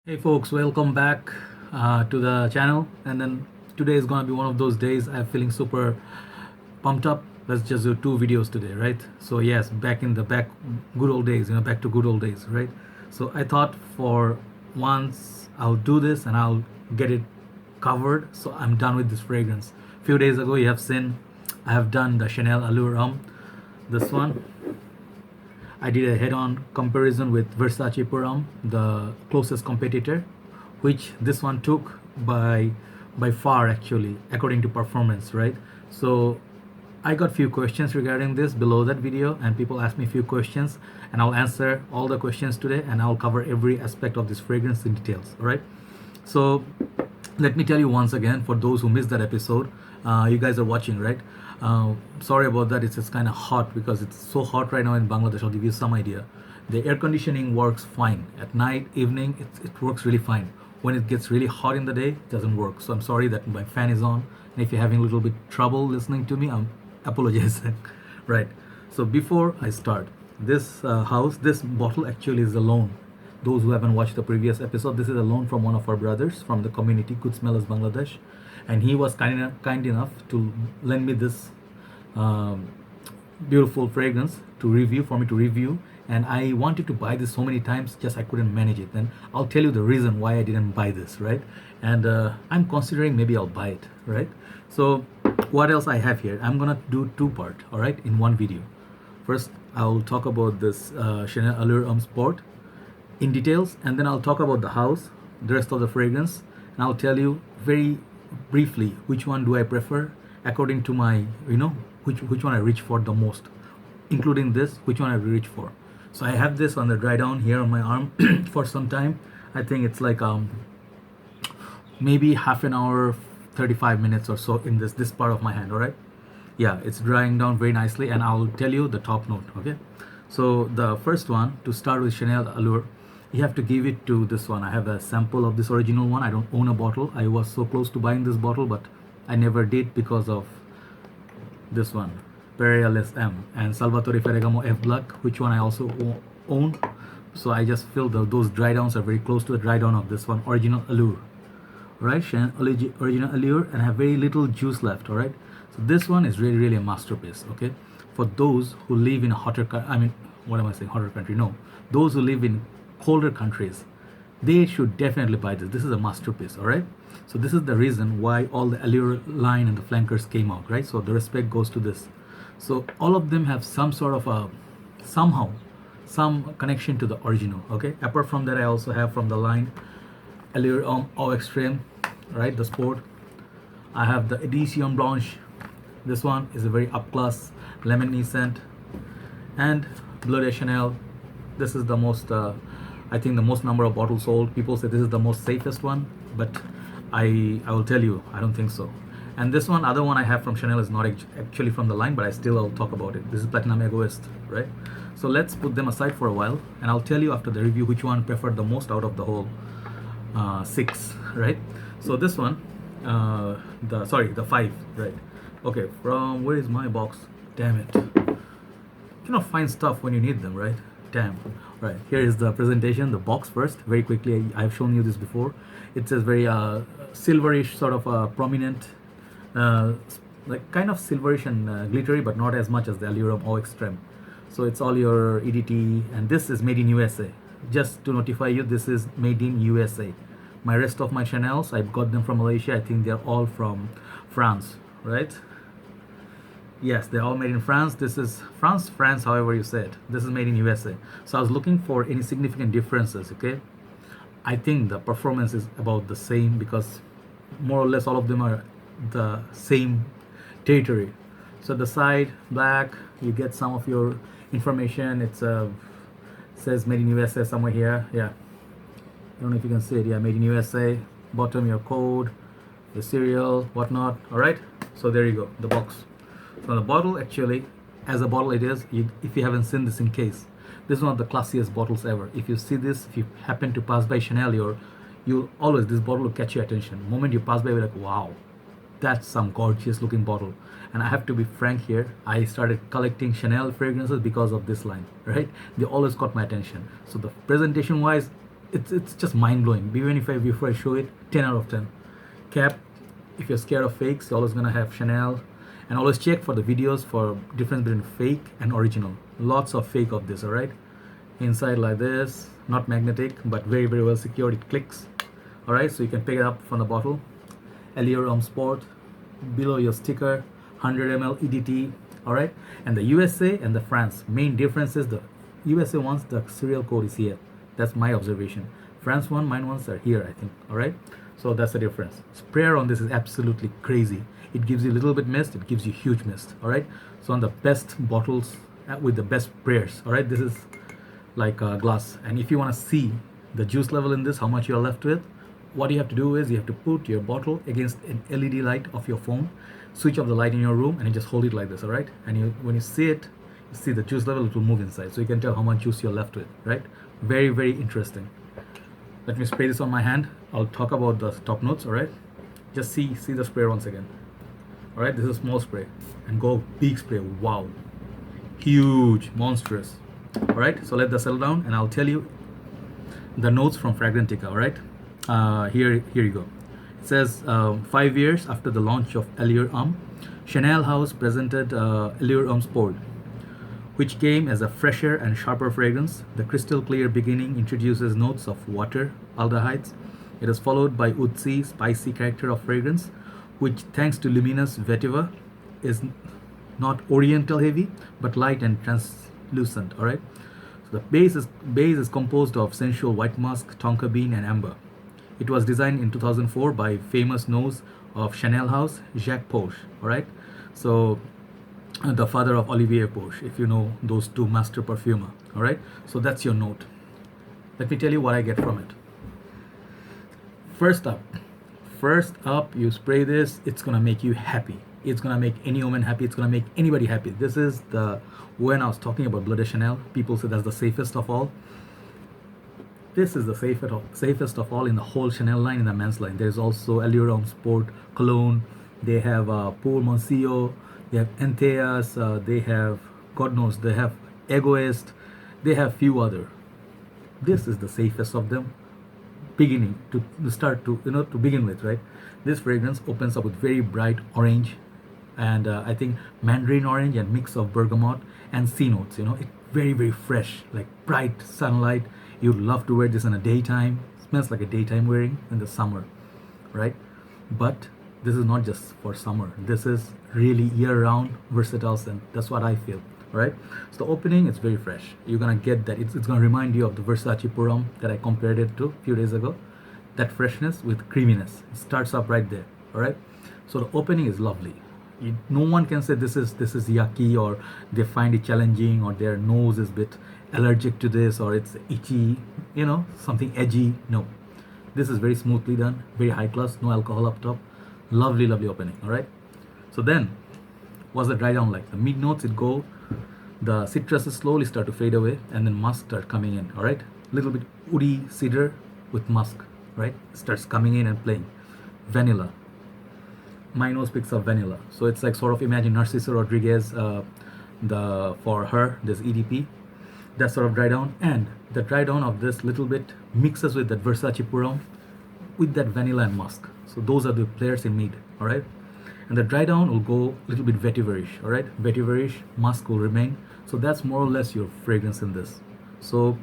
Hey folks, welcome back to the channel. And then today is gonna be one of those days I'm feeling super pumped up. Let's just do two videos today, right? So yes, back in the good old days, back to good old days, right? So I thought for once I'll do this and I'll get it covered. So I'm done with this fragrance. Few days ago, you have seen I have done the Chanel Allure Homme. This one I did a head-on comparison with Versace Puram, the closest competitor, which this one took by far actually, according to performance, right? So I got few questions regarding this below that video, and people asked me a few questions, and I'll answer all the questions today, and I'll cover every aspect of this fragrance in details. All right. So let me tell you once again, for those who missed that episode, you guys are watching, right? Sorry about that. It's just kind of hot because it's so hot right now in Bangladesh. I'll give you some idea. The air conditioning works fine at night, evening. It works really fine. When it gets really hot in the day, it doesn't work. So I'm sorry that my fan is on. And if you're having a little bit trouble listening to me, I'm apologizing. Right. So before I start, this bottle actually is a loan. Those who haven't watched the previous episode, this is a loan from one of our brothers from the community, GoodSmellas Bangladesh, and he was kind enough to lend me this um, beautiful fragrance to review for me to review. And I wanted to buy this so many times, just I couldn't manage it. And I'll tell you the reason why I didn't buy this, right? And I'm considering maybe I'll buy it, right? So what else I have here? I'm gonna do two part, all right, in one video. First, I'll talk about this Chanel Allure Homme Sport in details, and then I'll talk about the house, the rest of the fragrance, and I'll tell you very briefly which one do I prefer according to my, which one I reach for the most, including this, which one I reach for. So I have this on the dry down here on my arm for some time. I think it's like maybe half an hour, 35 minutes or so in this part of my hand. All right. Yeah, it's drying down very nicely, and I'll tell you the top note. Okay. So the first one, to start with Chanel Allure, you have to give it to this one. I have a sample of this original one. I don't own a bottle. I was so close to buying this bottle, but I never did because of this one, Pereales M and Salvatore Ferragamo F Black, which one I also own. So I just feel those dry downs are very close to the dry down of this one, original Allure, right? Original Allure, and have very little juice left. All right. So this one is really a masterpiece. Okay, for those who live in a hotter, what am I saying? Hotter country? No, those who live in colder countries, they should definitely buy this. This is a masterpiece. All right. So this is the reason why all the Allure line and the flankers came out, right? So the respect goes to this. So all of them have some sort of a somehow some connection to the original. Okay. Apart from that, I also have from the line Allure Homme Au Extreme, right? The sport. I have the Edition Blanche. This one is a very up class lemony scent, and Bleu de Chanel. This is the most I think the most number of bottles sold. People say this is the most safest one, but I will tell you, I don't think so. And this one, other one I have from Chanel is not actually from the line, but I still will talk about it. This is Platinum Egoist, right? So let's put them aside for a while, and I'll tell you after the review which one preferred the most out of the whole six, right? So this one, the five, right? Okay, from where is my box? Damn it! You cannot find stuff when you need them, right? Damn. Right, here is the presentation, the box first. Very quickly, I've shown you this before. It says very silverish, sort of prominent, like kind of silverish and glittery, but not as much as the Allure Homme Au Extreme. So it's all your EDT, and this is made in USA. Just to notify you, this is made in USA. My rest of my Chanels, I've got them from Malaysia. I think they're all from France, right? Yes, they're all made in France. This is France, however you say it. This is made in USA. So I was looking for any significant differences, okay? I think the performance is about the same because more or less all of them are the same territory. So the side, black, you get some of your information. It says made in USA somewhere here. Yeah, I don't know if you can see it. Yeah, made in USA. Bottom, your code, the serial, whatnot. All right, so there you go, the box. So the bottle, actually, as a bottle it is, if you haven't seen this in case, this is one of the classiest bottles ever. If you see this, if you happen to pass by Chanel, you'll always, this bottle will catch your attention. The moment you pass by, you're like, wow, that's some gorgeous looking bottle. And I have to be frank here, I started collecting Chanel fragrances because of this line, right? They always caught my attention. So the presentation wise, it's just mind-blowing. Even if before I show it, 10 out of 10. Cap, if you're scared of fakes, you're always gonna have Chanel. And always check for the videos for difference between fake and original. Lots of fake of this, all right? Inside like this, not magnetic, but very, very well secured. It clicks, all right? So you can pick it up from the bottle. Allure Homme Sport, below your sticker, 100 ml EDT, all right? And the USA and the France, main difference is the USA ones, the serial code is here. That's my observation. France one, mine ones are here, I think, all right? So that's the difference. Sprayer on this is absolutely crazy. It gives you a little bit mist, it gives you huge mist, all right? So on the best bottles with the best sprayers, all right? This is like glass. And if you want to see the juice level in this, how much you're left with, what you have to do is you have to put your bottle against an LED light of your phone, switch off the light in your room, and you just hold it like this, all right? And when you see it, you see the juice level, it will move inside. So you can tell how much juice you're left with, right? Very, very interesting. Let me spray this on my hand. I'll talk about the top notes, all right? Just see the sprayer once again. All right, this is a small spray. And go big spray, wow. Huge, monstrous. All right, so let that settle down and I'll tell you the notes from Fragrantica, all right? Here you go. It says 5 years after the launch of Allure Homme, Chanel House presented Allure Homme Sport, which came as a fresher and sharper fragrance. The crystal clear beginning introduces notes of water, aldehydes. It is followed by woodsy, spicy character of fragrance, which thanks to luminous vetiver is not oriental heavy, but light and translucent, all right? So the base is composed of sensual white musk, tonka bean, and amber. It was designed in 2004 by famous nose of Chanel House, Jacques Poche, all right? So the father of Olivier Poche, if you know those two master perfumer, all right? So that's your note. Let me tell you what I get from it. First up, you spray this, it's gonna make you happy. It's gonna make any woman happy. It's gonna make anybody happy. This is when I was talking about Blood de Chanel, people say that's the safest of all. This is the safest of all in the whole Chanel line, in the men's line. There's also Allure Homme Sport, Cologne. They have Pour Monsieur. They have Entheas. They have, God knows, they have Egoist. They have few other. This is the safest of them. Beginning to begin with, right? This fragrance opens up with very bright orange, and I think mandarin orange and mix of bergamot and sea notes. It's very, very fresh, like bright sunlight. You'd love to wear this in a daytime. Smells like a daytime wearing in the summer, right? But this is not just for summer. This is really year-round versatile scent. That's what I feel, right? So the opening, it's very fresh. You're gonna get that. It's gonna remind you of the Versace Puram that I compared it to a few days ago. That freshness with creaminess. It starts up right there, all right? So the opening is lovely. No one can say this is yucky, or they find it challenging, or their nose is a bit allergic to this, or it's itchy, something edgy. No, this is very smoothly done, very high class, no alcohol up top. Lovely, lovely opening, all right? So then, what's the dry down like? The mid notes, the citruses slowly start to fade away, and then musk start coming in, all right? Little bit woody cedar with musk, right? Starts coming in and playing. Vanilla. My nose picks up vanilla. So it's like sort of imagine Narciso Rodriguez, for her, this EDP. That sort of dry down, and the dry down of this little bit mixes with that Versace Puram with that vanilla and musk. So those are the players in mid, all right? And the dry down will go a little bit vetiverish, all right? Vetiverish, musk will remain. So that's more or less your fragrance in this. So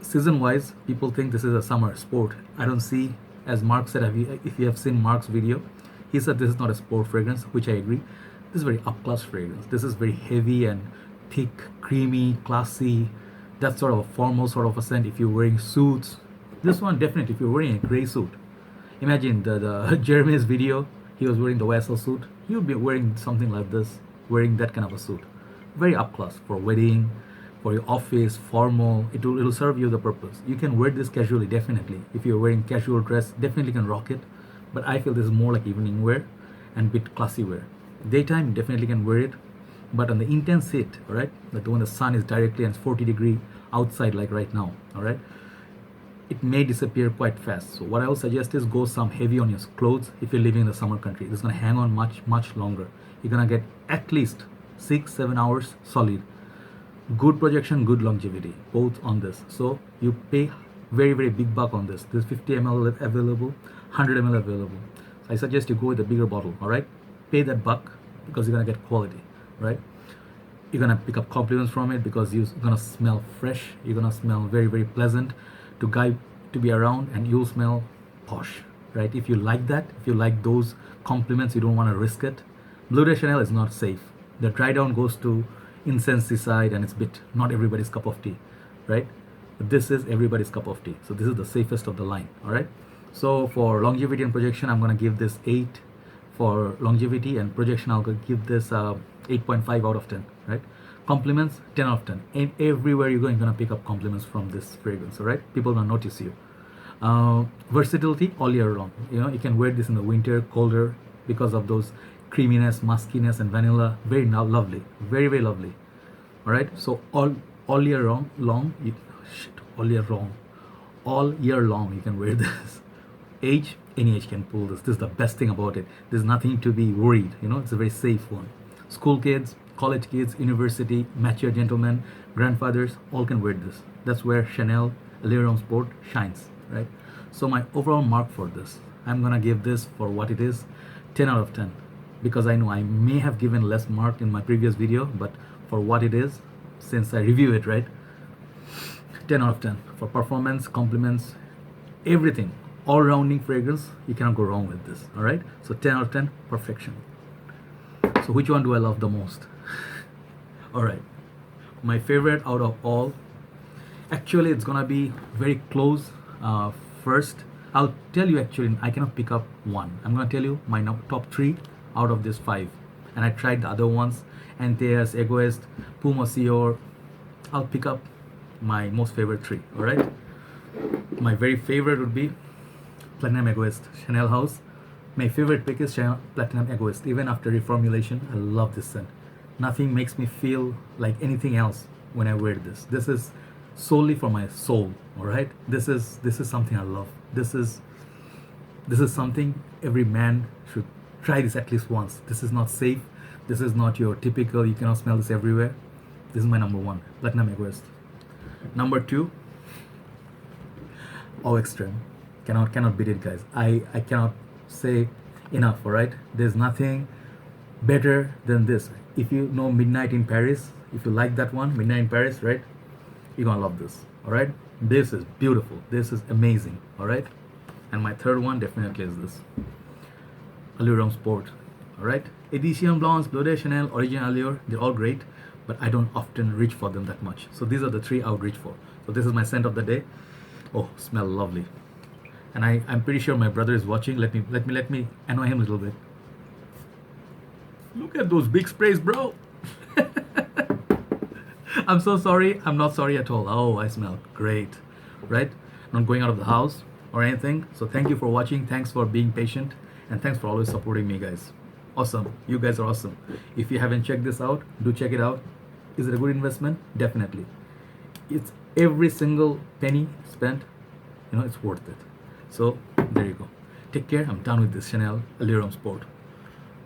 season wise, people think this is a summer sport. I don't see, as Mark said, if you have seen Mark's video, he said this is not a sport fragrance, which I agree. This is very up class fragrance. This is very heavy and thick, creamy, classy. That's sort of a formal sort of a scent if you're wearing suits. This one definitely if you're wearing a gray suit. Imagine the Jeremy's video, he was wearing the YSL suit. He would be wearing something like this, wearing that kind of a suit. Very up class for a wedding, for your office, formal. It'll serve you the purpose. You can wear this casually, definitely. If you're wearing casual dress, definitely can rock it. But I feel this is more like evening wear and bit classy wear. Daytime, definitely can wear it. But on the intense heat, all right, like when the sun is directly and it's 40-degree outside, like right now, all right, it may disappear quite fast. So what I will suggest is go some heavy on your clothes if you're living in the summer country. It's gonna hang on much, much longer. You're gonna get at least 6-7 hours solid. Good projection, good longevity, both on this. So you pay very very big buck on this. There's 50 ml available, 100 ml available. So I suggest you go with a bigger bottle. All right, pay that buck because you're gonna get quality, right? You're gonna pick up compliments from it because you're gonna smell fresh. You're gonna smell very very pleasant to be around, and you'll smell posh, right? If you like that, if you like those compliments, you don't want to risk it. Bleu de Chanel is not safe. The dry down goes to insecticide, and it's not everybody's cup of tea, right? But this is everybody's cup of tea. So this is the safest of the line. All right. So for longevity and projection, I'm gonna give this 8 for longevity, and projection I'll give this 8.5 out of 10. Right? Compliments 10 out of 10. And everywhere you go, you're gonna pick up compliments from this fragrance. All right? People will notice you. Versatility all year long. You can wear this in the winter, colder, because of those creaminess, muskiness, and vanilla. Very lovely, very very lovely. All right. So all year long, all year long you can wear this. Any age can pull this. This is the best thing about it. There's nothing to be worried. It's a very safe one. School kids, college kids, university, mature gentlemen, grandfathers, all can wear this. That's where Chanel Allure Homme Sport shines, right? So my overall mark for this, I'm gonna give this, for what it is, 10 out of 10, because I know I may have given less mark in my previous video, but for what it is, since I review it, right, 10 out of 10 for performance, compliments, everything, all rounding fragrance. You cannot go wrong with this. All right, so 10 out of 10, perfection. So which one do I love the most? All right, my favorite out of all, actually it's gonna be very close. First I'll tell you, actually I cannot pick up one. I'm gonna tell you my top 3 out of this 5, and I tried the other ones, Antaeus, Egoist, Puma Sior. I'll pick up my most favorite 3. All right, my very favorite would be Platinum Egoist, Chanel House. My favorite pick is Chanel Platinum Egoist. Even after reformulation, I love this scent. Nothing makes me feel like anything else when I wear this. This is solely for my soul. All right, this is something I love. This is something every man should try this at least once. This is not safe. This is not your typical, you cannot smell this everywhere. This is my number 1, Platinum Egoist. Number 2, Au Extreme. Cannot beat it, guys. I cannot say enough. All right, there's nothing better than this. If you know Midnight in Paris, if you like that one, Midnight in Paris, right, you're gonna love this. All right, this is beautiful, this is amazing. All right, and my third one definitely is this Allure Homme Sport. All right, Edition Blanche, Bleu de Chanel, Original Allure, they're all great, but I don't often reach for them that much. So these are the 3 I would reach for. So this is my scent of the day. Oh, smell lovely. And I'm pretty sure my brother is watching. Let me annoy him a little bit. Look at those big sprays, bro. I'm so sorry. I'm not sorry at all. Oh, I smell great, right? Not going out of the house or anything. So thank you for watching. Thanks for being patient, and thanks for always supporting me, guys. Awesome. You guys are awesome. If you haven't checked this out, do check it out. Is it a good investment? Definitely. It's every single penny spent, it's worth it. So there you go. Take care. I'm done with this Chanel Allure Homme Sport.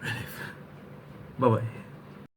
Relief. Bye bye.